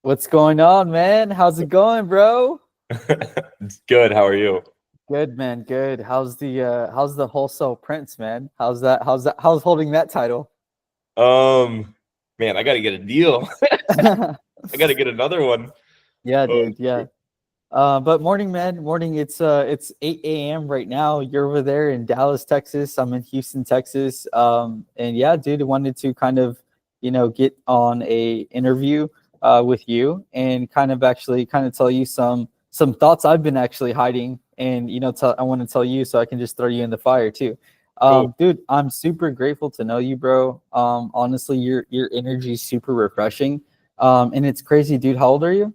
What's going on, man? How's it going, bro? It's good. How are you? Good, man. Good. How's the wholesale prince, man? How's holding that title? Um, Man, I gotta get a deal. I gotta get another one. Yeah, Oh, dude. Yeah. But morning, man. Morning. It's 8 a.m. right now. You're over there in Dallas, Texas. I'm in Houston, Texas. And yeah, dude, I wanted to kind of, get on a interview with you and kind of tell you some thoughts I've been actually hiding, and I want to tell you so I can just throw you in the fire too. cool. Dude, I'm super grateful to know you, bro. Honestly, your energy is super refreshing. And it's crazy, dude. How old are you?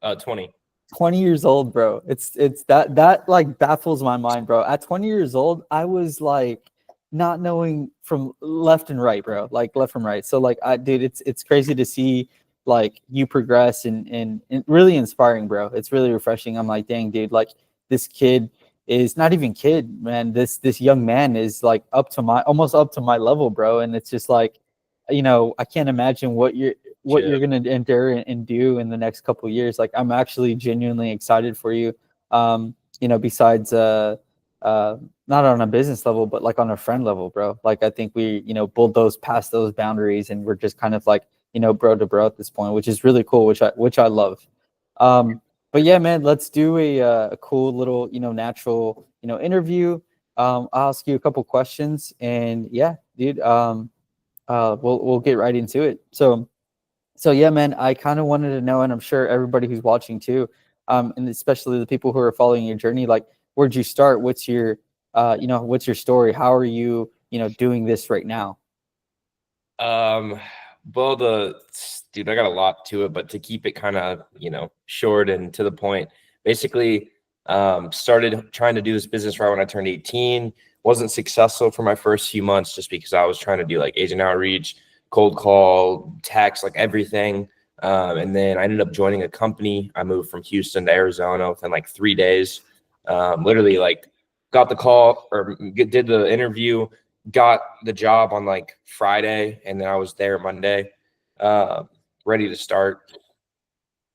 20. 20 years old, bro. It's that like baffles my mind, bro. At 20 years old, I was like not knowing from left and right, bro. Like left from right. So like dude, it's crazy to see like you progress and really inspiring, bro. It's really refreshing. I'm like, dang, dude, like this kid is not even kid, man. This young man is like up to my almost up to my level, bro. And it's just like, I can't imagine Yeah. what you're going to endure and do in the next couple of years. Like I'm actually genuinely excited for you. Besides uh not on a business level, but like on a friend level, bro. Like I think we, bulldoze past those boundaries and we're just kind of like, bro to bro at this point, which is really cool, which I love. But yeah, man, let's do a cool little, natural, interview. I'll ask you a couple questions and yeah, dude, we'll get right into it. So yeah, man, I kind of wanted to know, and I'm sure everybody who's watching too, and especially the people who are following your journey, like where'd you start? What's your story? How are you, doing this right now? Um, well, dude, I got a lot to it, but to keep it kind of, short and to the point, basically, started trying to do this business right when I turned 18. Wasn't successful for my first few months just because I was trying to do like agent outreach, cold call, text, like everything. And then I ended up joining a company. I moved from Houston to Arizona within like 3 days. Literally, like, got the call or did the interview, got the job on like Friday, and then I was there Monday, uh, ready to start.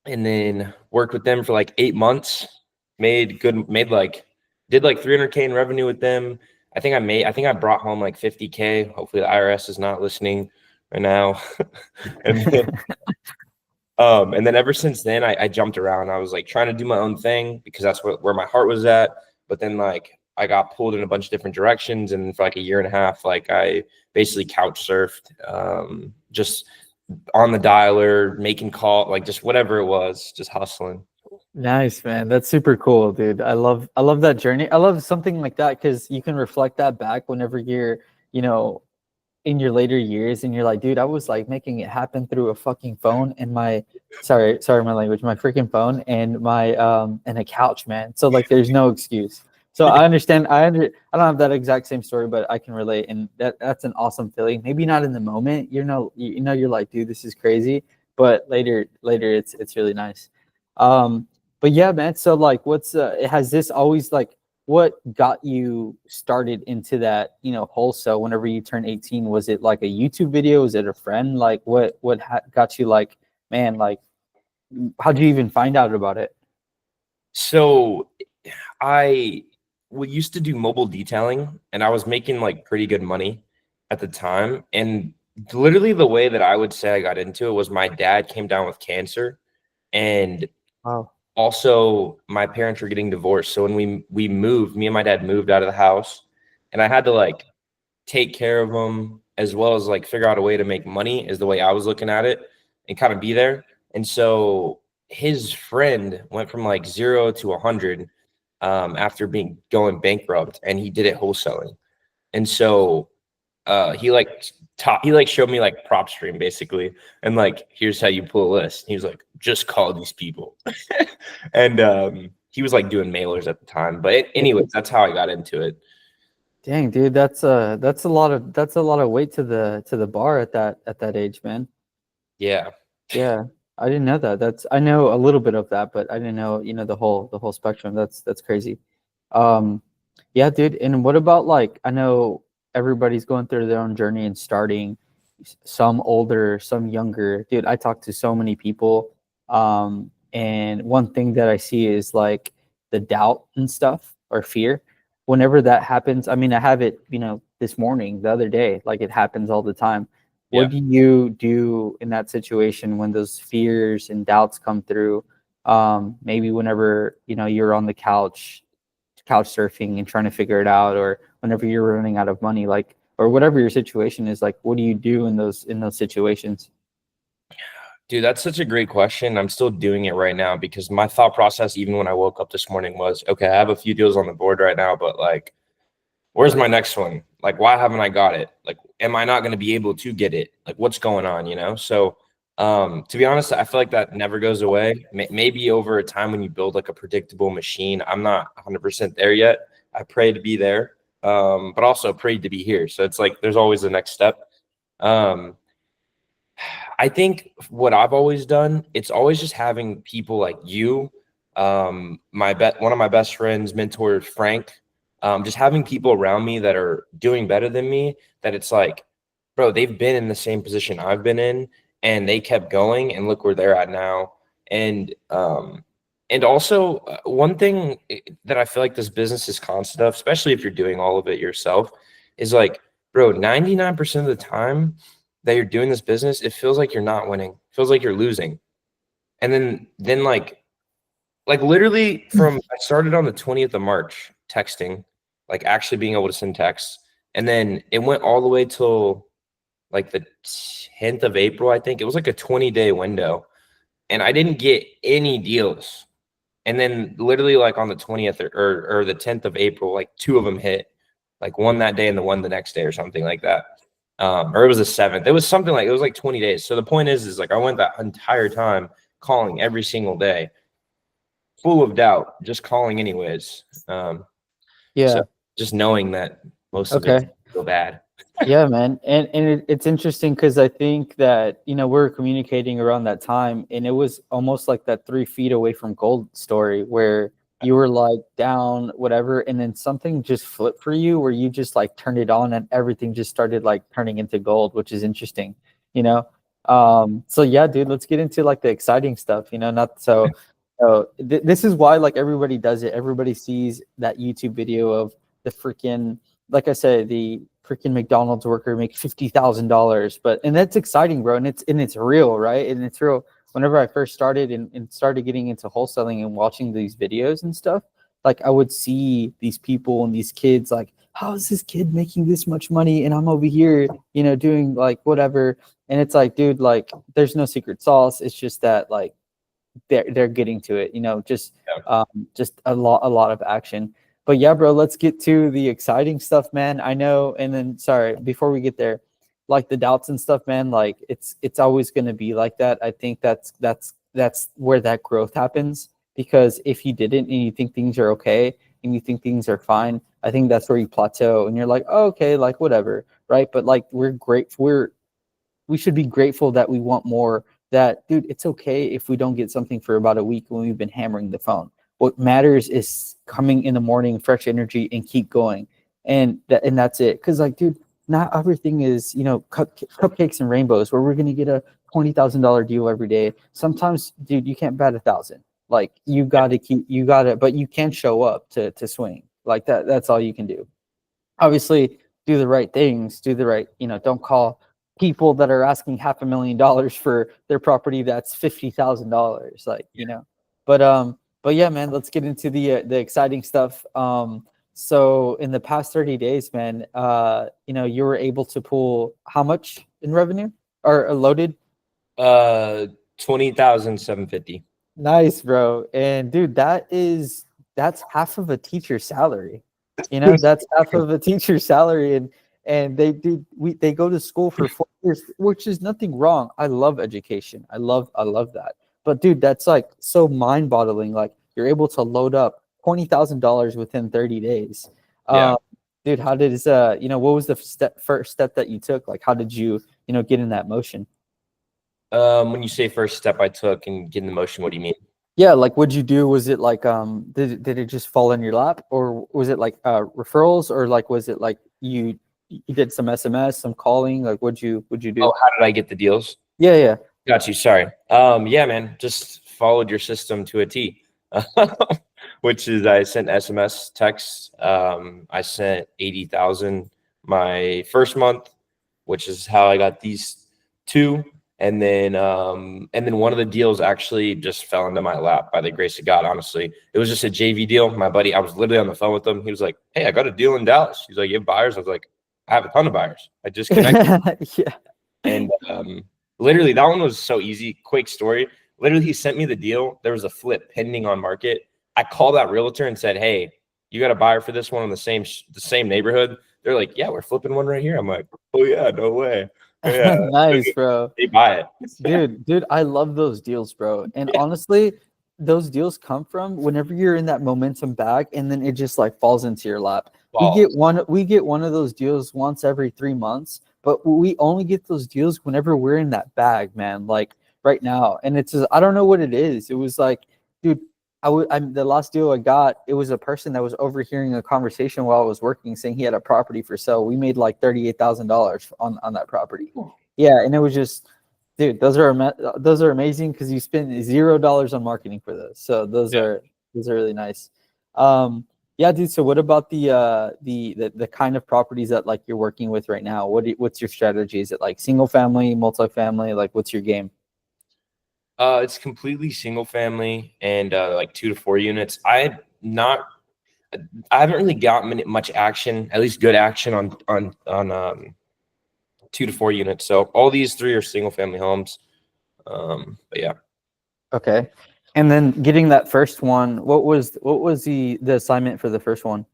And then worked with them for like 8 months. Did like 300K in revenue with them. I think I brought home like 50K. Hopefully the IRS is not listening right now. and then, and then ever since then, I jumped around. I was like trying to do my own thing because that's where my heart was at. But then like I got pulled in a bunch of different directions, and for like a year and a half, like I basically couch surfed, just on the dialer, making call, like just whatever it was, just hustling. Nice, man. That's super cool, dude. I love that journey. I love something like that because you can reflect that back whenever you're, you know, in your later years and you're like, dude, I was like making it happen through a fucking phone and my sorry my language, my freaking phone and my and a couch, man. So like there's no excuse. So I understand I don't have that exact same story, but I can relate, and that's an awesome feeling. Maybe not in the moment, you're like, dude, this is crazy, but later it's really nice. But yeah, man, so like what's has this always like what got you started into that, wholesale whenever you turn 18? Was it like a YouTube video? Was it a friend? Like got you like, man, like how'd you even find out about it? So I used to do mobile detailing, and I was making like pretty good money at the time. And literally the way that I would say I got into it was my dad came down with cancer, and Wow. also my parents were getting divorced. So when we moved, me and my dad moved out of the house, and I had to like take care of them as well as like figure out a way to make money is the way I was looking at it and kind of be there. And so his friend went from like 0 to 100, after being going bankrupt, and he did it wholesaling. And so he like showed me like prop stream basically, and like here's how you pull a list. He was like, just call these people. And he was like doing mailers at the time, but anyways, that's how I got into it. Dang, dude, that's a lot of weight to the bar at that age, man. Yeah. Yeah, I didn't know that. I know a little bit of that, but I didn't know, the whole spectrum. That's crazy. Um, yeah, dude. And what about like I know everybody's going through their own journey and starting, some older, some younger. Dude, I talk to so many people And one thing that I see is like the doubt and stuff or fear. Whenever that happens, I mean, I have it, this morning, the other day, like it happens all the time. Yeah. What do you do in that situation when those fears and doubts come through? Maybe whenever, you're on the couch surfing and trying to figure it out, or whenever you're running out of money, like, or whatever your situation is, like, what do you do in those situations? Dude, that's such a great question. I'm still doing it right now because my thought process, even when I woke up this morning, was okay, I have a few deals on the board right now, but like, where's my next one? Like, why haven't I got it? Like, am I not going to be able to get it? Like, what's going on, So, to be honest, I feel like that never goes away. Maybe over a time when you build like a predictable machine, I'm not 100% there yet. I pray to be there, but also prayed to be here. So it's like there's always the next step. Um, I think what I've always done, it's always just having people like you, one of my best friends, mentor Frank, just having people around me that are doing better than me, that it's like, bro, they've been in the same position I've been in and they kept going and look where they're at now. And also one thing that I feel like this business is constant of, especially if you're doing all of it yourself, is like, bro, 99% of the time that you're doing this business, it feels like you're not winning. It feels like you're losing. And then like literally I started on the 20th of March texting, like actually being able to send texts. And then it went all the way till like the 10th of April, I think. It was like a 20-day window. And I didn't get any deals. And then literally like on the 20th or the 10th of April, like two of them hit, like one that day and the one the next day or something like that. Or it was the 7th. It was something like, it was like 20 days. So the point is like I went that entire time calling every single day, full of doubt, just calling anyways. Yeah. So just knowing that most of Okay. it's so bad. Yeah, man. And it's interesting because I think that, we were communicating around that time, and it was almost like that 3 feet away from gold story where you were like down, whatever, and then something just flipped for you where you just like turned it on and everything just started like turning into gold, which is interesting, you know? So yeah, dude, let's get into like the exciting stuff, not so. So this is why like everybody does it. Everybody sees that YouTube video of the freaking, like I said, the freaking McDonald's worker make $50,000, and that's exciting, bro, and it's real, right? And it's real. Whenever I first started and started getting into wholesaling and watching these videos and stuff, like I would see these people and these kids, like, how is this kid making this much money, and I'm over here, doing like whatever, and it's like, dude, like there's no secret sauce. It's just that like they're getting to it, just a lot of action. But yeah, bro, let's get to the exciting stuff, man. I know. And then, sorry, before we get there, like the doubts and stuff, man, like it's always going to be like that. I think that's where that growth happens, because if you didn't and you think things are okay and you think things are fine, I think that's where you plateau and you're like, oh, okay, like whatever, right? But like we should be grateful that we want more. That, dude, it's okay if we don't get something for about a week when we've been hammering the phone. What matters is coming in the morning, fresh energy, and keep going. And that's it. Because like, dude, not everything is, cupcakes and rainbows where we're gonna get a $20,000 deal every day. Sometimes, dude, you can't bat 1,000. Like you gotta, but you can show up to swing. Like that's all you can do. Obviously, do the right things, don't call people that are asking $500,000 for their property that's $50,000, like, but yeah, man, let's get into the exciting stuff. So in the past 30 days, man, you were able to pull how much in revenue or loaded? 20,750. Nice, bro. And dude, that's half of a teacher's salary. That's half of a teacher's salary, and they go to school for 4 years, which is nothing wrong. I love education. I love that. But dude, that's like so mind-boggling. Like you're able to load up $20,000 within 30 days. Yeah. Dude, how did what was the first step that you took? Like how did you, get in that motion? When you say first step I took and get in the motion, what do you mean? Yeah, like what'd you do? Was it like did it just fall in your lap, or was it like referrals, or like was it like you did some SMS, some calling? Like what'd you do? Oh, how did I get the deals? Yeah, yeah. Got you. Sorry. Yeah, man, just followed your system to a T, which is I sent SMS texts. I sent 80,000 my first month, which is how I got these two. And then one of the deals actually just fell into my lap by the grace of God. Honestly, it was just a JV deal. My buddy, I was literally on the phone with him. He was like, "Hey, I got a deal in Dallas." He's like, "You have buyers?" I was like, "I have a ton of buyers. I just connected." Yeah. And literally, that one was so easy. Quick story. Literally, he sent me the deal. There was a flip pending on market. I called that realtor and said, "Hey, you got a buyer for this one in the same neighborhood?" They're like, "Yeah, we're flipping one right here." I'm like, "Oh yeah, no way." Yeah, Nice, bro. they buy it. Dude, I love those deals, bro. And Yeah, honestly, those deals come from whenever you're in that momentum back and then it just like falls into your lap. balls. We get one of those deals once every 3 months, but we only get those deals whenever we're in that bag, man. Like right now. And it's just, I don't know what it is. It was like, dude, I'm the last deal I got, it was a person that was overhearing a conversation while I was working saying he had a property for sale. We made like $38,000 on that property. Yeah, and it was just, dude, those are amazing because you spend $0 on marketing for those. So Yeah. those are really nice. Yeah, dude. So what about the kind of properties that like you're working with right now? What's your strategy? Is it like single family, multifamily? Like what's your game? It's completely single family and like 2 to 4 units. I haven't really gotten much action, at least good action on 2 to 4 units. So all these three are single family homes. But yeah. Okay. And then getting that first one, what was the assignment for the first one?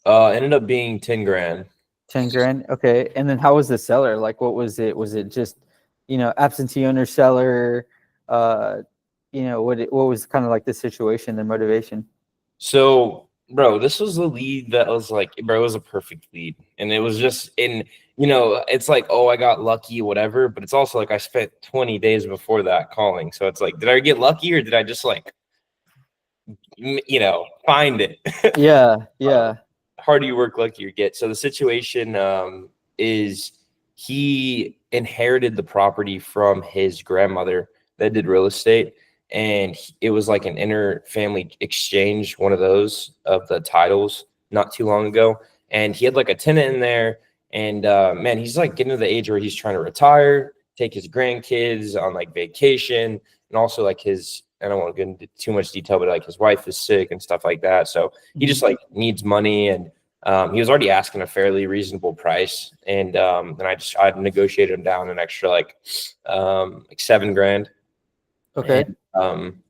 Ended up being 10 grand. 10 grand. Okay. And then how was the seller? Like what was it? Was it just, absentee owner seller? Uh, what was kind of like the situation, the motivation? So, bro, this was the lead that was like, bro, it was a perfect lead. And it was just it's like, oh, I got lucky, whatever. But it's also like I spent 20 days before that calling. So it's like, did I get lucky or did I just like, find it? Yeah, yeah. Harder you work, luckier you get. So the situation is he inherited the property from his grandmother that did real estate. And it was like an inter-family exchange, one of those of the titles not too long ago. And he had like a tenant in there. And man, he's like getting to the age where he's trying to retire, take his grandkids on like vacation, and also like I don't want to get into too much detail, but like his wife is sick and stuff like that. So he just like needs money, and he was already asking a fairly reasonable price, and I negotiated him down an extra like 7 grand. Okay. And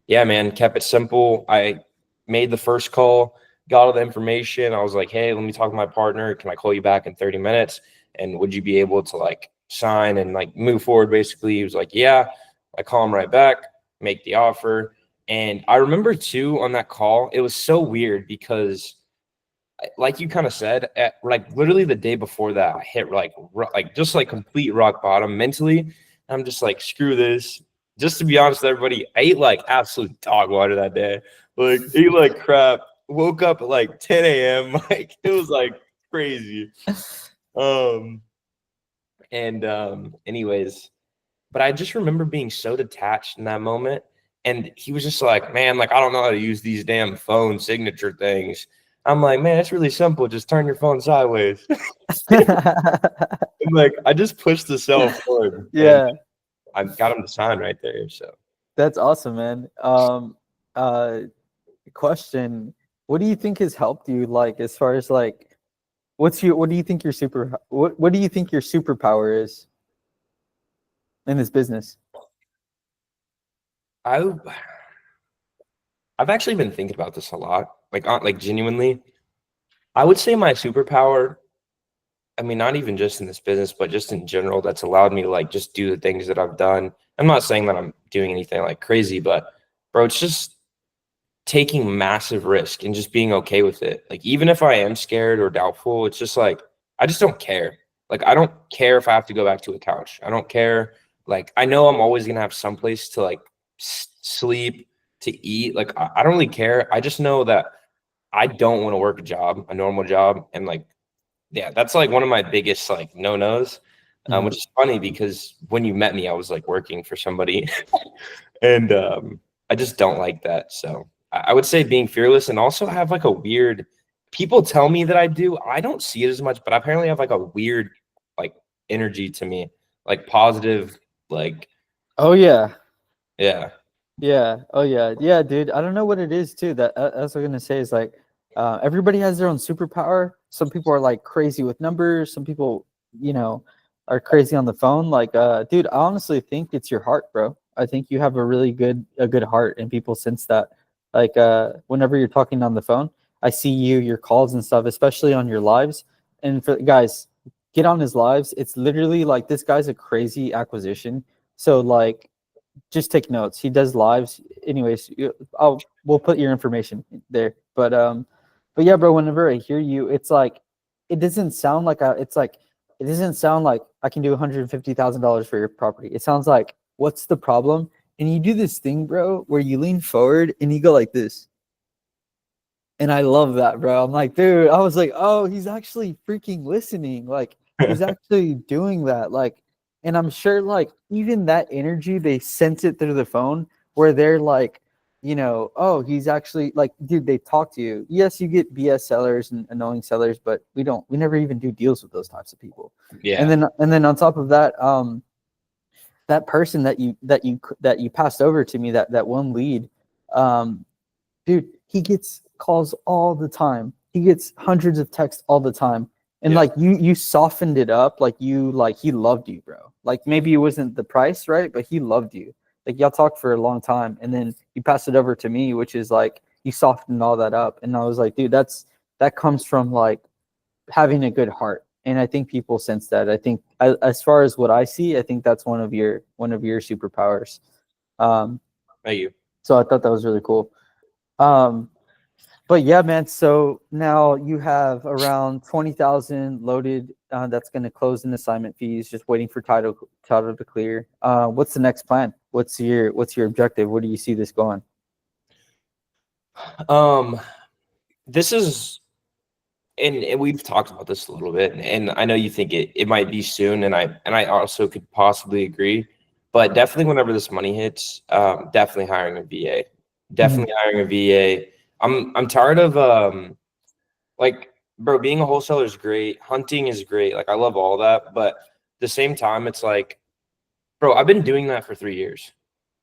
yeah, man, kept it simple. I made the first call, got all the information. I was like, hey, let me talk to my partner. Can I call you back in 30 minutes? And would you be able to like sign and like move forward? Basically, he was like, yeah. I call him right back, make the offer. And I remember too on that call, it was so weird because like you kind of said, at like literally the day before that, I hit like just like complete rock bottom mentally. I'm just like, screw this. Just to be honest with everybody, I ate like absolute dog water that day. Like ate like crap. Woke up at like 10 a.m. Like it was like crazy. Um and anyways, but I just remember being so detached in that moment. And he was just like, man, like, I don't know how to use these damn phone signature things. I'm like, man, it's really simple. Just turn your phone sideways. I'm like, I just pushed the cell forward and Yeah, I got him to sign right there. So that's awesome, man. Uh, question: what do you think has helped you, like, as far as like, what do you think what do you think your superpower is in this business? I I've actually been thinking about this a lot. Like genuinely. I would say my superpower, I mean, not even just in this business, but just in general, that's allowed me to like just do the things that I've done. I'm not saying that I'm doing anything like crazy, but bro, it's just taking massive risk and just being okay with it. Like even if I am scared or doubtful, it's just like I just don't care. Like I don't care if I have to go back to a couch. I don't care. Like I know I'm always gonna have some place to like sleep, to eat. Like I don't really care. I just know that I don't want to work a normal job, and like yeah, that's like one of my biggest like no-nos. which is funny because when you met me, I was like working for somebody, and I just don't like that. So I would say being fearless, and also have like a weird. People tell me that I do. I don't see it as much, but I apparently have like a weird like energy to me, like positive, like Oh yeah. yeah. Yeah. Oh yeah. Yeah, dude. I don't know what it is too. That's what I'm gonna say is like everybody has their own superpower. Some people are like crazy with numbers. Some people, you know, are crazy on the phone. Like, dude, I honestly think it's your heart, bro. I think you have a good heart, and people sense that. Like, whenever you're talking on the phone, I see your calls and stuff, especially on your lives. And for guys, get on his lives. It's literally like this guy's a crazy acquisition. So like just take notes. He does lives. Anyways, we'll put your information there. But yeah, bro. Whenever I hear you, it's like it doesn't sound like it doesn't sound like I can do $150,000 for your property. It sounds like what's the problem? And you do this thing, bro, where you lean forward and you go like this. And I love that, bro. I'm like, dude, I was like, oh, he's actually freaking listening. Like, he's actually doing that. Like, and I'm sure, like, even that energy, they sense it through the phone where they're like, you know, oh, he's actually like, dude, they talk to you. Yes, you get BS sellers and annoying sellers, but we never even do deals with those types of people. Yeah. And then on top of that, that person that you passed over to me, that one lead, um, dude, he gets calls all the time. He gets hundreds of texts all the time. And Yeah. like you softened it up, like he loved you, bro. Like maybe it wasn't the price, right? But he loved you. Like y'all talked for a long time, and then you passed it over to me, which is like you softened all that up. And I was like, dude, that comes from like having a good heart. And I think people sense that. I think as far as what I see, I think that's one of your superpowers. Thank you. So I thought that was really cool. Um, but yeah, man. So now you have around 20,000 loaded. That's going to close in assignment fees. Just waiting for title to clear. What's the next plan? What's your objective? Where do you see this going? This is, and we've talked about this a little bit, and I know you think it might be soon, and I also could possibly agree, but definitely whenever this money hits, definitely hiring a VA. Definitely hiring a VA. I'm tired of like, bro, being a wholesaler is great. Hunting is great. Like I love all that, but at the same time, it's like, bro, I've been doing that for 3 years.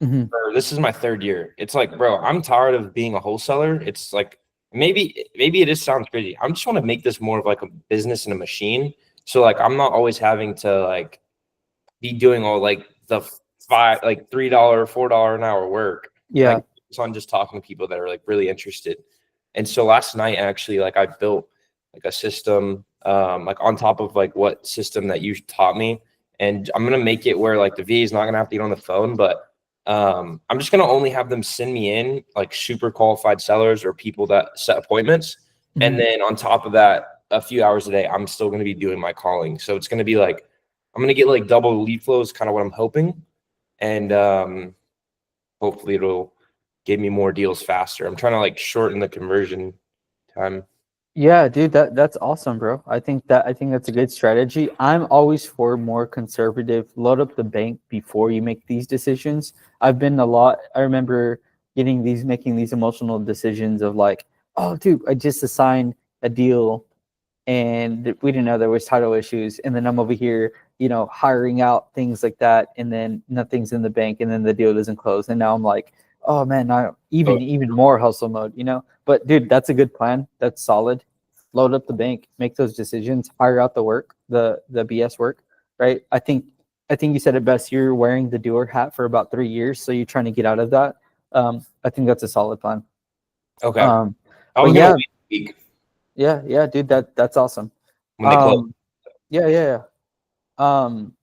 Or this is my 3rd year. It's like, bro, I'm tired of being a wholesaler. It's like maybe it is sounds crazy. I just want to make this more of like a business and a machine. So like I'm not always having to like be doing all like the $3, $4 an hour work. Yeah. Like it's on just talking to people that are like really interested. And so last night actually, like I built like a system, like on top of like what system that you taught me. And I'm gonna make it where like the VA is not gonna have to get on the phone, but I'm just gonna only have them send me in like super qualified sellers or people that set appointments. And then on top of that, a few hours a day, I'm still gonna be doing my calling. So it's gonna be like I'm gonna get like double lead flow is kind of what I'm hoping. And hopefully it'll give me more deals faster. I'm trying to like shorten the conversion time. Yeah, dude, that's awesome, bro. I think that's a good strategy. I'm always for more conservative, load up the bank before you make these decisions. I remember making these emotional decisions of like, oh dude, I just assigned a deal and we didn't know there was title issues, and then I'm over here, hiring out things like that, and then nothing's in the bank, and then the deal doesn't close, and now I'm like, oh man, now even more hustle mode. But dude, that's a good plan. That's solid. Load up the bank, make those decisions, hire out the work, the BS work, right? I think you said it best. You're wearing the doer hat for about 3 years, so you're trying to get out of that. I think that's a solid plan. Okay. I was gonna wait a week. Yeah, dude, that's awesome. When they close. Yeah.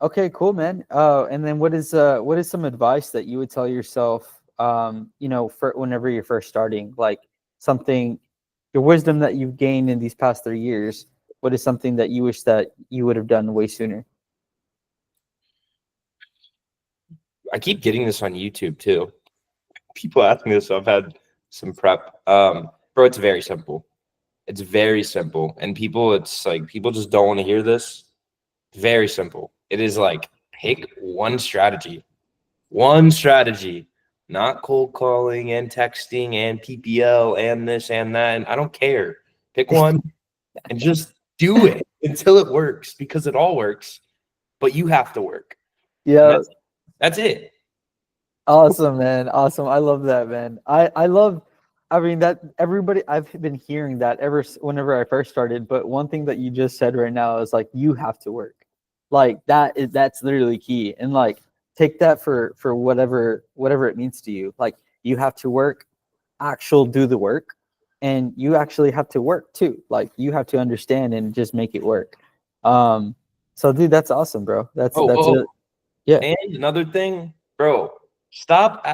Okay, cool, man. And then what is some advice that you would tell yourself, for whenever you're first starting, like something, your wisdom that you've gained in these past 3 years, what is something that you wish that you would have done way sooner? I keep getting this on YouTube too. People ask me this, so I've had some prep. Bro, it's very simple. It's very simple. And people just don't want to hear this. Very simple. It is like pick one strategy, not cold calling and texting and PPL and this and that. And I don't care. Pick one and just do it until it works, because it all works, but you have to work. And Yeah. that's it. Awesome, man. Awesome. I love that, man. I mean, that everybody, I've been hearing that whenever I first started, but one thing that you just said right now is like, you have to work. Like that's literally key. And like, take that for whatever it means to you. Like, you have to work, do the work, and you actually have to work too. Like, you have to understand and just make it work. So dude, that's awesome, bro. That's yeah. And another thing, bro, stop.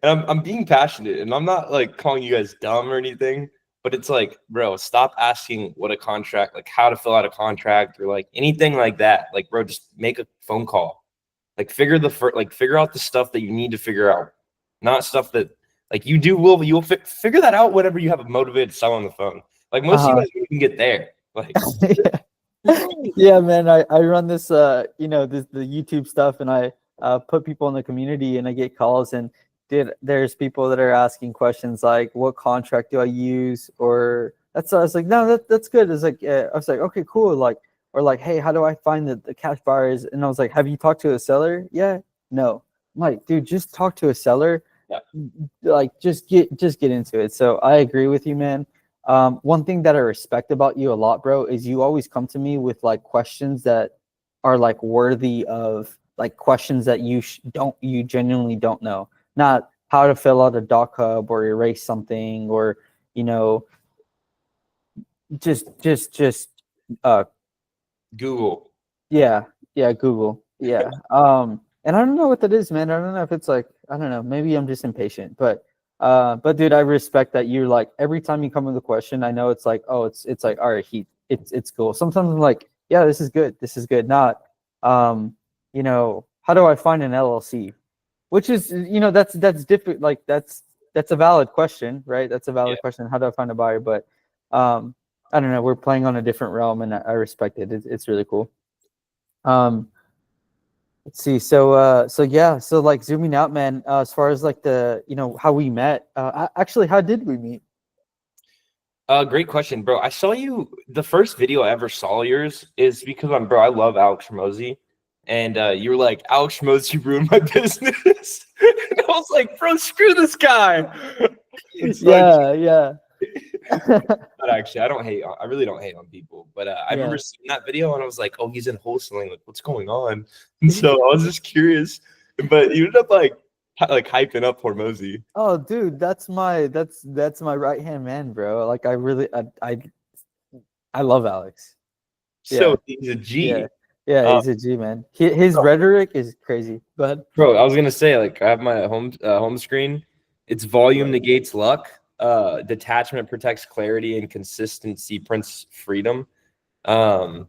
And I'm being passionate, and I'm not like calling you guys dumb or anything, but it's like, bro, stop asking what a contract, like how to fill out a contract or like anything like that. Like, bro, just make a phone call. Like, figure out the stuff that you need to figure out, not stuff that like you'll figure that out whenever you have a motivated sell on the phone. Like, most of you guys can get there. Like, yeah, man. I run this the YouTube stuff, and I put people in the community, and I get calls, and there's people that are asking questions like, what contract do I use? Or I was like, no, that's good. It's like, I was like, okay, cool. Like, or like, hey, how do I find the cash buyers? And I was like, have you talked to a seller? Yeah. No. I'm like, dude, just talk to a seller. Yeah. Like, just get into it. So I agree with you, man. One thing that I respect about you a lot, bro, is you always come to me with like questions that are like worthy of, like, questions that you genuinely don't know. Not how to fill out a doc hub or erase something, or just Google. Yeah, Google. Yeah. And I don't know what that is, man. I don't know if it's like, I don't know, maybe I'm just impatient, but dude, I respect that you're like, every time you come with a question, I know it's like, oh, it's like, all right, it's cool. Sometimes I'm like, yeah, this is good. Not, how do I find an LLC? Which is, that's different. Like, that's a valid question, right? That's a valid question. How do I find a buyer? But I don't know. We're playing on a different realm, and I respect it. It's really cool. Let's see. So yeah. So like, zooming out, man. As far as like how we met. Actually, how did we meet? Great question, bro. I saw you. The first video I ever saw yours is because I love Alex Ramosi. And you were like, Alex Ramosi ruined my business. And I was like, bro, screw this guy. So Yeah. But actually, I really don't hate on people. But I remember seeing that video, and I was like, oh, he's in wholesaling. Like, what's going on? And so I was just curious. But you ended up like hyping up Hormozy. Oh, dude, that's my right hand man, bro. Like, I really I love Alex. So he's a G. Yeah, he's a G, man. His rhetoric is crazy. Go ahead. Bro, I was gonna say, like, I have my home screen. It's volume negates luck. Detachment protects clarity, and consistency prints freedom. I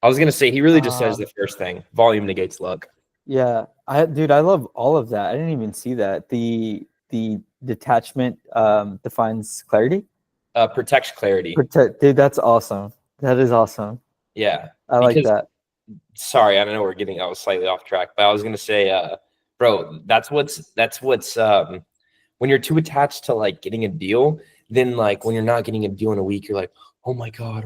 was gonna say he really just says the first thing. Volume negates luck. Yeah, I love all of that. I didn't even see that. The detachment defines clarity. Protects clarity. Dude, that's awesome. That is awesome. Yeah, I like that. Sorry, I don't know I was slightly off track, but I was gonna say, bro, that's what's when you're too attached to like getting a deal, then like when you're not getting a deal in a week, you're like, oh my god,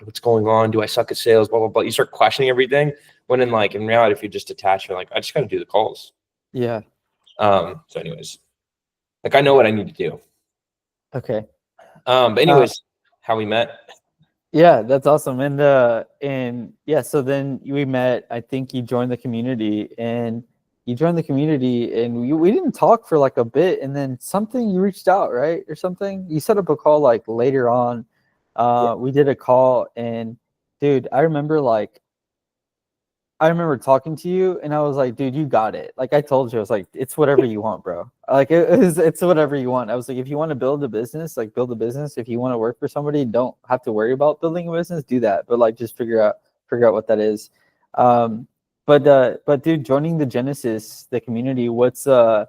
what's going on? Do I suck at sales? Blah blah blah. You start questioning everything. When in reality, if you just attach, you're like, I just gotta do the calls. Yeah. So anyways, like, I know what I need to do. Okay. But anyways, how we met. Yeah, that's awesome. And yeah, so then we met. I think you joined the community, and we didn't talk for like a bit, and then you reached out, right? Or something. You set up a call like later on. We did a call, and dude, I remember talking to you, and I was like, dude, you got it. Like, I told you, I was like, it's whatever you want, bro. Like, it's whatever you want. I was like, if you want to build a business, like, build a business. If you want to work for somebody, don't have to worry about building a business, do that. But like, just figure out what that is. But dude, joining the Genesis, the community, what stood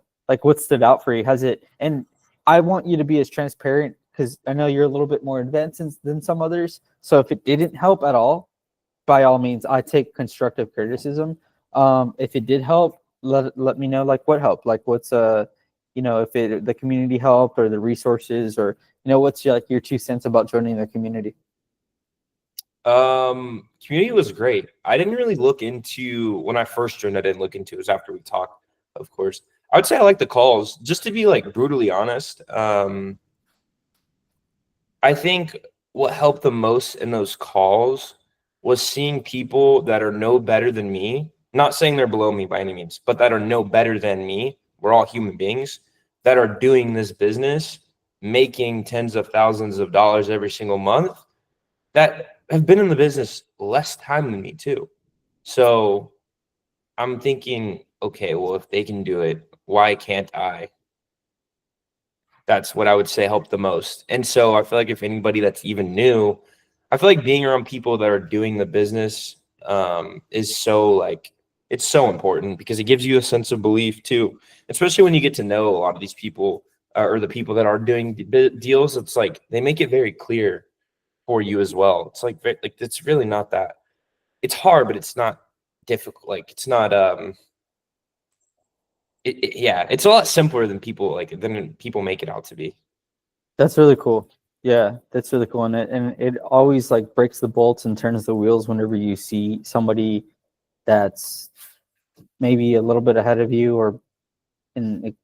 out for you? And I want you to be as transparent, because I know you're a little bit more advanced than some others. So if it didn't help at all, by all means, I take constructive criticism. If it did help, let me know, like, what helped, like, what's if the community helped, or the resources, or what's like your 2 cents about joining the community. Community was great. I didn't really look into, when I first joined, I didn't look into it. It was after we talked, of course. I would say I like the calls, just to be like brutally honest. I think what helped the most in those calls was seeing people that are no better than me. Not saying they're below me by any means, but that are no better than me. We're all human beings that are doing this business, making tens of thousands of dollars every single month, that have been in the business less time than me too. So I'm thinking, okay, well, if they can do it, why can't I? That's what I would say helped the most. And so I feel like if anybody that's even new, I feel like being around people that are doing the business is so, like, it's so important, because it gives you a sense of belief too, especially when you get to know a lot of these people, or the people that are doing deals. It's like they make it very clear for you as well. It's like it's really not that, it's hard, but it's not difficult. Like, it's not yeah, it's a lot simpler than people make it out to be. That's really cool. Yeah, that's really cool. And it always like breaks the bolts and turns the wheels whenever you see somebody that's maybe a little bit ahead of you, or in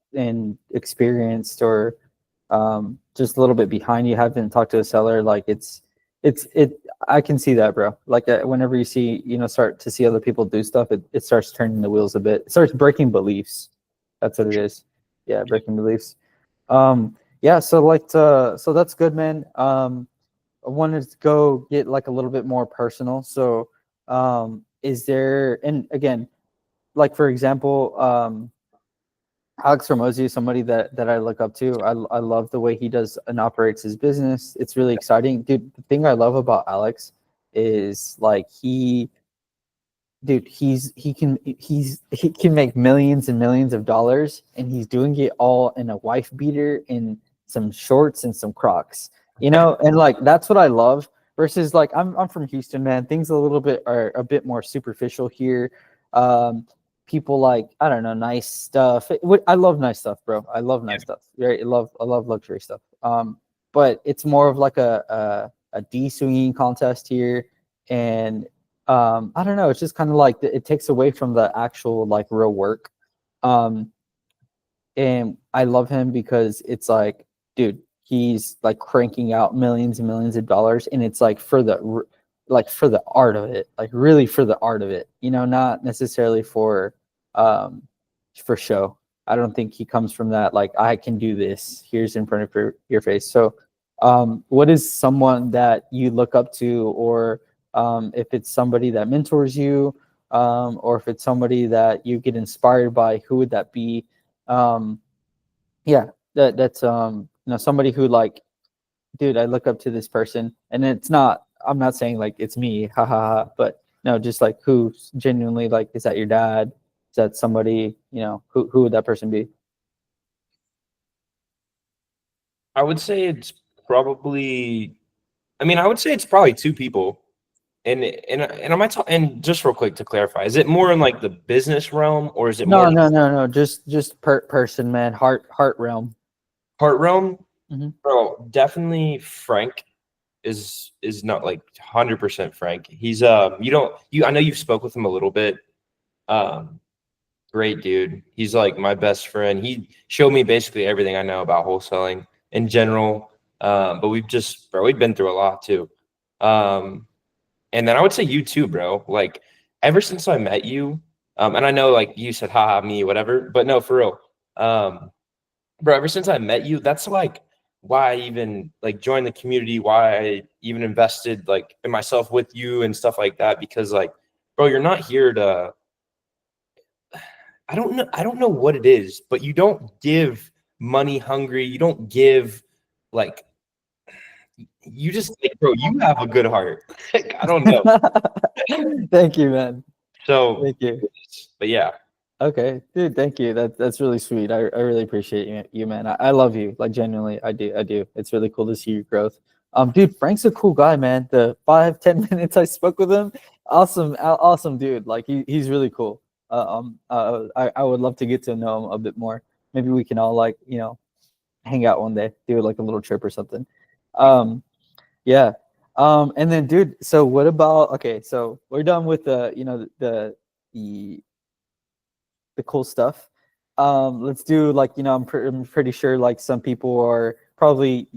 experienced, or just a little bit behind you, haven't talked to a seller. Like, it I can see that, bro. Like, whenever you see, start to see other people do stuff, it starts turning the wheels a bit. It starts breaking beliefs. That's what it is. Yeah, breaking beliefs. Yeah, so that's good, man. I wanted to go get like a little bit more personal. So is there, and again, like, for example, Alex Ramosi is somebody that I look up to. I love the way he does and operates his business. It's really exciting. Dude, the thing I love about Alex is, like, he can make millions and millions of dollars, and he's doing it all in a wife beater, in some shorts and some Crocs, and like, that's what I love. Versus, like, I'm from Houston, man. Things are a bit more superficial here. People, like, I don't know, nice stuff. I love nice stuff, bro. I love nice stuff. Right? I love luxury stuff. But it's more of like a de-swinging contest here, and I don't know. It's just kind of like it takes away from the actual, like, real work. Um, and I love him because it's like, dude, he's like cranking out millions and millions of dollars, and it's like for the art of it, like really for the art of it, not necessarily for show. I don't think he comes from that, like, I can do this, here's in front of your face. So what is someone that you look up to, or if it's somebody that mentors you, or if it's somebody that you get inspired by, who would that be? Yeah, that's somebody who, like, dude, I look up to this person, and I'm not saying like it's me, ha ha ha, but no, just like, who genuinely, like, is that your dad? Is that somebody, who would that person be? I would say it's probably, I would say it's probably two people. And I might talk, and just real quick to clarify, is it more in like the business realm, or is it more No, just person, man, heart realm. heart realm? Mhm. Bro, definitely Frank is not like 100% Frank. He's I know you've spoke with him a little bit. Great dude. He's like my best friend. He showed me basically everything I know about wholesaling in general. But we've been through a lot too. And then I would say you too, bro. Like, ever since I met you, and I know, like, you said, haha, me, whatever, but no, for real. Bro, ever since I met you, that's like why I even like joined the community, why I even invested like in myself with you and stuff like that. Because, like, bro, you're not here to, I don't know what it is, but you don't give money hungry. You don't give, like, you just, like, bro, you have a good heart. Like, I don't know. Thank you, man. So, Thank you. but yeah. Okay, dude, thank you. That's really sweet. I really appreciate you, man. I love you, like, genuinely. I do. It's really cool to see your growth. Dude, Frank's a cool guy, man. The 5-10 minutes I spoke with him, awesome dude. Like he's really cool. I would love to get to know him a bit more. Maybe we can all like, hang out one day, do like a little trip or something. Um, yeah. And then dude, so what about, okay, so we're done with the the cool stuff. Let's do like, I'm pretty sure like some people are probably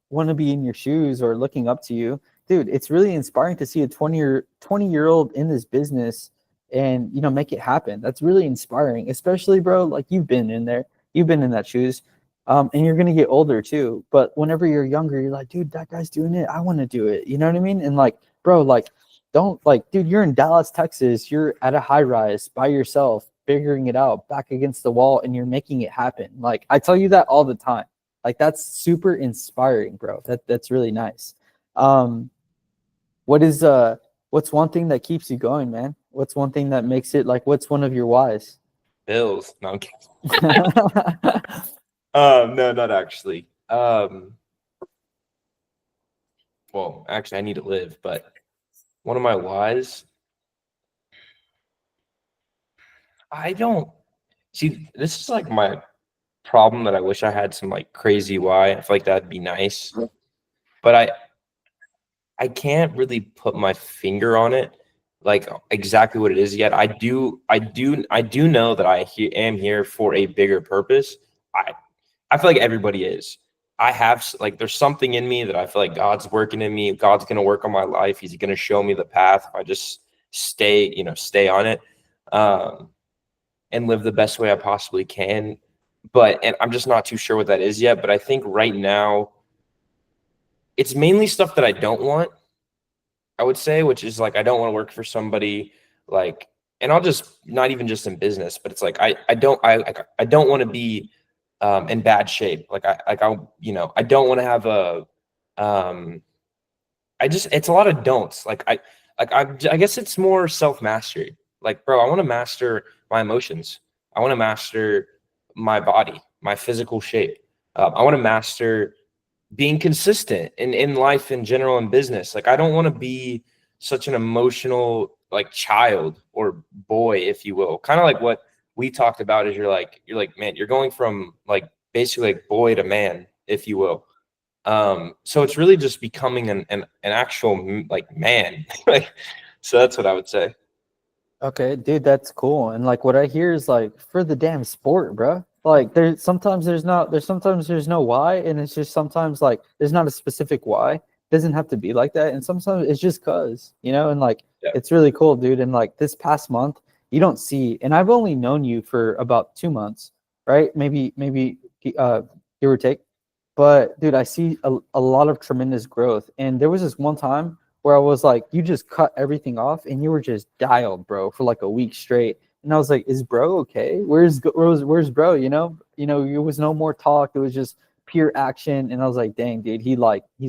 want to be in your shoes or looking up to you. Dude, it's really inspiring to see a 20-year-old in this business and make it happen. That's really inspiring, especially bro, like you've been in there. You've been in that shoes. And you're gonna get older too. But whenever you're younger, you're like, dude, that guy's doing it. I want to do it. You know what I mean? And like, bro, like don't like, dude, you're in Dallas, Texas. You're at a high rise by yourself, figuring it out, back against the wall, and you're making it happen. Like I tell you that all the time. Like that's super inspiring, bro. That's really nice. Um, what is what's one thing that keeps you going, man? What's one thing that makes it like? What's one of your whys? Bills. No, I'm kidding. No, not actually. Well, actually, I need to live, but one of my whys, I don't see. This is like my problem that I wish I had some like crazy why. I feel like that'd be nice, but I can't really put my finger on it, like exactly what it is yet. I do know that am here for a bigger purpose. I feel like everybody is. I have like there's something in me that I feel like God's working in me. God's gonna work on my life. He's gonna show me the path if I just stay on it, and live the best way I possibly can. And I'm just not too sure what that is yet. But I think right now it's mainly stuff that I don't want, I would say, which is like I don't want to work for somebody like, and I'll just not even just in business, but it's like I don't want to be in bad shape. I don't want to have um it's a lot of don'ts. I guess it's more self mastery. Like, bro, I want to master my emotions. I want to master my body, my physical shape. I want to master being consistent in life in general and business. Like I don't want to be such an emotional like child or boy, if you will. Kind of like what we talked about is you're like, man, you're going from like basically like boy to man, if you will. So it's really just becoming an actual like man. Like, so that's what I would say. Okay, dude, that's cool. And like what I hear is like for the damn sport, bro. Like sometimes there's no why, and it's just sometimes like there's not a specific why. It doesn't have to be like that. And sometimes it's just cause, and like Yeah. it's really cool, dude. And like this past month, you don't see, and I've only known you for about 2 months, right? Maybe give or take. But dude, I see a lot of tremendous growth. And there was this one time where I was like, you just cut everything off and you were just dialed, bro, for like a week straight. And I was like, is bro okay? Where's bro? It was no more talk. It was just pure action. And I was like, dang, dude, he's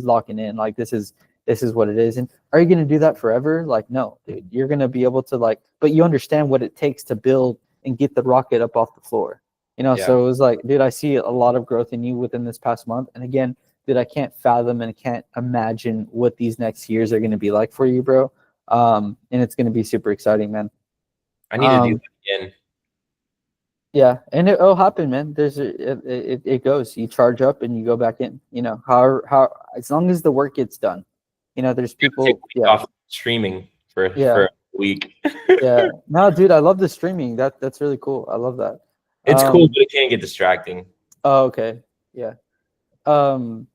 locking in. Like this is what it is. And are you gonna do that forever? Like, no, dude, you're gonna be able to like, but you understand what it takes to build and get the rocket up off the floor. Yeah. So it was like, dude, I see a lot of growth in you within this past month. And again, dude, I can't fathom and can't imagine what these next years are going to be like for you, bro. And it's going to be super exciting, man. I need to do that again. Yeah, and it'll happen, man. It goes. You charge up and you go back in. How as long as the work gets done. There's Take a people. week Yeah, off streaming for yeah, a week. yeah. No, dude, I love the streaming. That's really cool. I love that. It's cool, but it can get distracting. Oh, okay. Yeah. Um,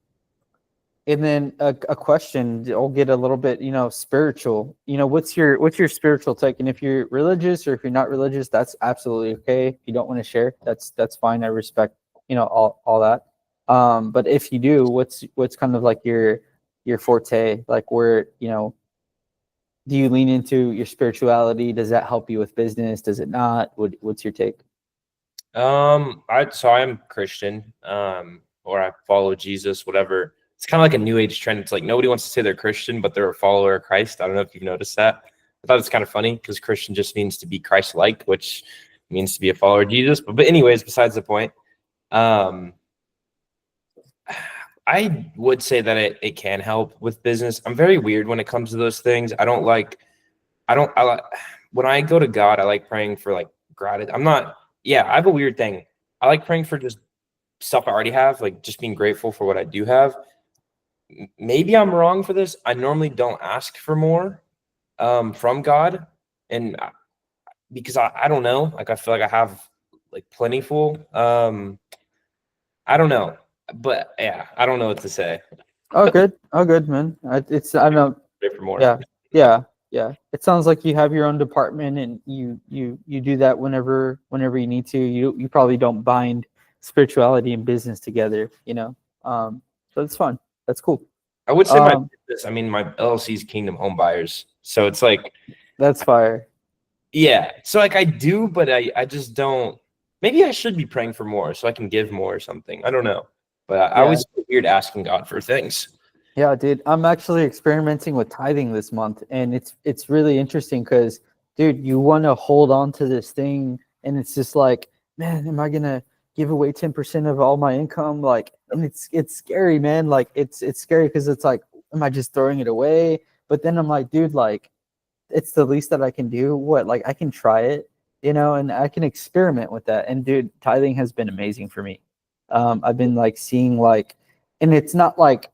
And then a question, I'll get a little bit, spiritual. What's your spiritual take? And if you're religious or if you're not religious, that's absolutely okay. If you don't want to share, that's fine. I respect, all that. But if you do, what's kind of like your forte? Like where, do you lean into your spirituality? Does that help you with business? Does it not? What's your take? I'm Christian, or I follow Jesus, whatever. It's kind of like a new age trend. It's like nobody wants to say they're Christian, but they're a follower of Christ. I don't know if you've noticed that. I thought it's kind of funny because Christian just means to be Christ-like, which means to be a follower of Jesus. But anyways, besides the point, um, I would say that it can help with business. I'm very weird when it comes to those things. I don't like when I go to God, I like praying for like gratitude. I have a weird thing. I like praying for just stuff I already have, like just being grateful for what I do have. Maybe I'm wrong for this. I normally don't ask for more from God, and because I don't know, like I feel like I have like plentiful. I don't know, but yeah, I don't know what to say. Oh, good. Oh, good, man. I don't know. Pray for more. Yeah, yeah, yeah. It sounds like you have your own department, and you do that whenever you need to. You probably don't bind spirituality and business together, you know. So it's fun. That's cool. I would say my Um, business. I mean, my LLC is Kingdom Home Buyers, so it's like, that's fire. yeah. So like I do, but I just don't. Maybe I should be praying for more so I can give more or something. I don't know, but I Yeah. always feel weird asking God for things. Yeah, dude, I'm actually experimenting with tithing this month, and it's really interesting because, dude, you want to hold on to this thing, and it's just like, man, am I gonna give away 10% of all my income? Like, and it's scary, man. Like, it's scary because it's like, am I just throwing it away? But then I'm like, dude, like, it's the least that I can do. What, like, I can try it, you know, and I can experiment with that. And dude, tithing has been amazing for me. I've been like seeing like, and it's not like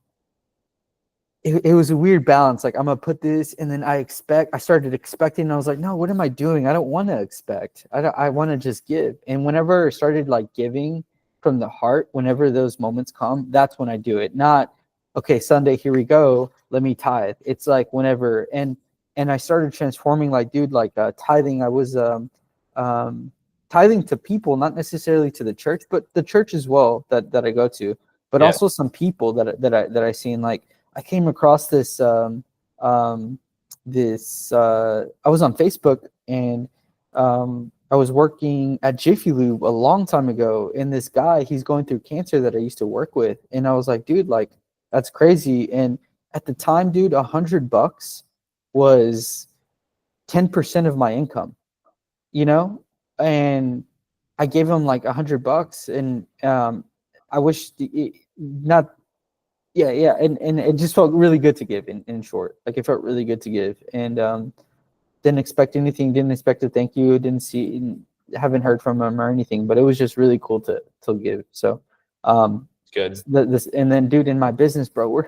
it was a weird balance. Like I'm gonna put this, and then I started expecting, and I was like, no, what am I doing? I don't want to expect. I want to just give. And whenever I started like giving from the heart, whenever those moments come, that's when I do it. Not, okay, Sunday, here we go, let me tithe. It's like whenever, and I started transforming, like, dude, like tithing. I was um tithing to people, not necessarily to the church, but the church as well that I go to, but Yeah. also some people that I seen. Like I came across this I was on Facebook, and I was working at Jiffy Lube a long time ago, and this guy, he's going through cancer that I used to work with, and I was like, dude, like that's crazy. And at the time, dude, $100 was 10% of my income, you know, and I gave him like $100, and I wish not yeah, and it just felt really good to give. In short, like it felt really good to give, and didn't expect anything, didn't expect a thank you, didn't see, haven't heard from him or anything, but it was just really cool to give. So Good. this, and then dude, in my business, bro, we're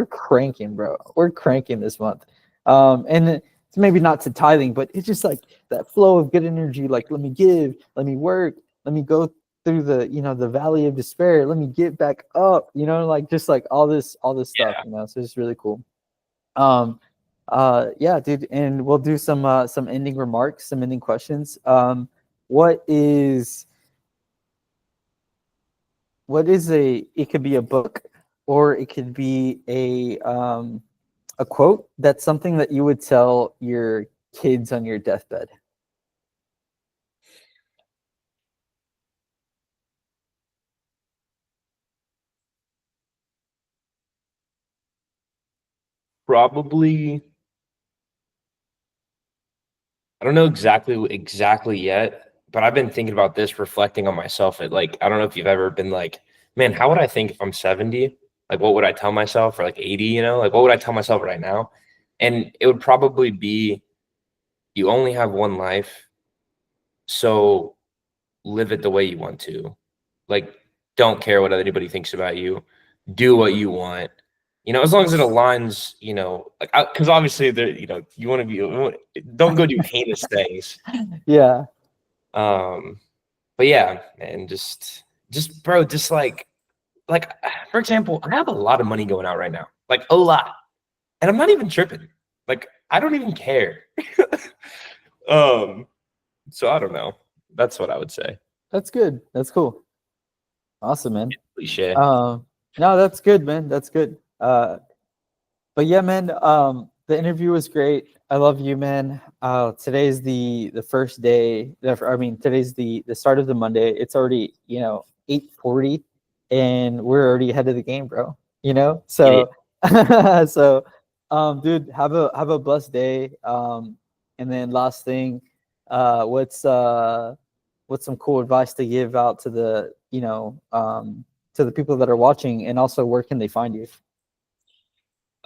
cranking, bro, we're cranking this month. And it's maybe not to tithing, but it's just like that flow of good energy. Like, let me give, let me work, let me go through the, the valley of despair, let me get back up, like just like all this stuff, Yeah. so it's really cool. Yeah, dude, and we'll do some ending remarks, some ending questions. What is it could be a book, or it could be a quote that's something that you would tell your kids on your deathbed. Probably. I don't know exactly yet, but I've been thinking about this, reflecting on myself. At like, I don't know if you've ever been like, man, how would I think if I'm 70? Like, what would I tell myself? Or like 80? Like what would I tell myself right now? And it would probably be, you only have one life, so live it the way you want to. Like, don't care what anybody thinks about you. Do what you want. As long as it aligns, like, because obviously you want to be, don't go do heinous things. Yeah. But yeah, man, just bro, just like for example, I have a lot of money going out right now, like a lot, and I'm not even tripping. Like I don't even care. um, so I don't know. That's what I would say. That's good. That's cool. Awesome, man. Cliche. No, that's good, man. That's good. But yeah, man, the interview was great. I love you, man. Today's the first day. I mean, today's the start of the Monday. It's already 8:40, and we're already ahead of the game, bro. Idiot. So so, dude, have a blessed day. And then last thing, what's some cool advice to give out to the people that are watching, and also where can they find you?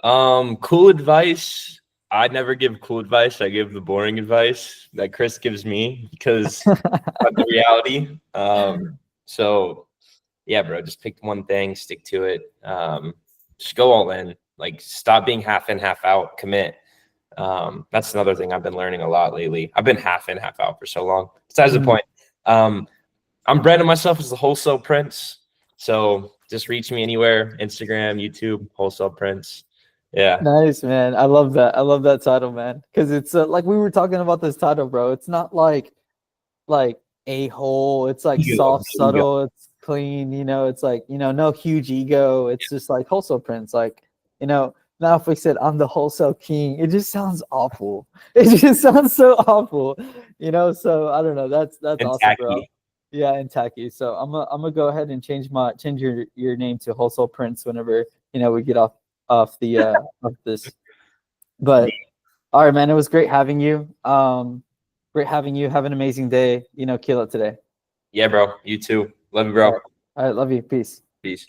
Cool advice. I never give cool advice. I give the boring advice that Chris gives me because of the reality. So yeah, bro, just pick one thing, stick to it. Just go all in. Like, stop being half in, half out. Commit. That's another thing I've been learning a lot lately. I've been half in, half out for so long. Besides the point. I'm branding myself as the Wholesale Prince. So just reach me anywhere: Instagram, YouTube, Wholesale Prince. Yeah. Nice, man. I love that. I love that title, man. Because it's like we were talking about this title, bro. It's not like a hole. It's like Ego, soft, ego. subtle. It's clean. It's like no huge ego. It's just like Wholesale Prince. Like now if we said I'm the Wholesale King, it just sounds awful. It just sounds so awful. So I don't know. That's And awesome, bro. tacky. Yeah, and tacky. So I'm gonna go ahead and change your name to Wholesale Prince whenever we get off the of this. But all right, man, it was great having you. Great having you. Have an amazing day. Kill it today. Yeah, bro. You too. Love you, bro. All right, love you. Peace. Peace.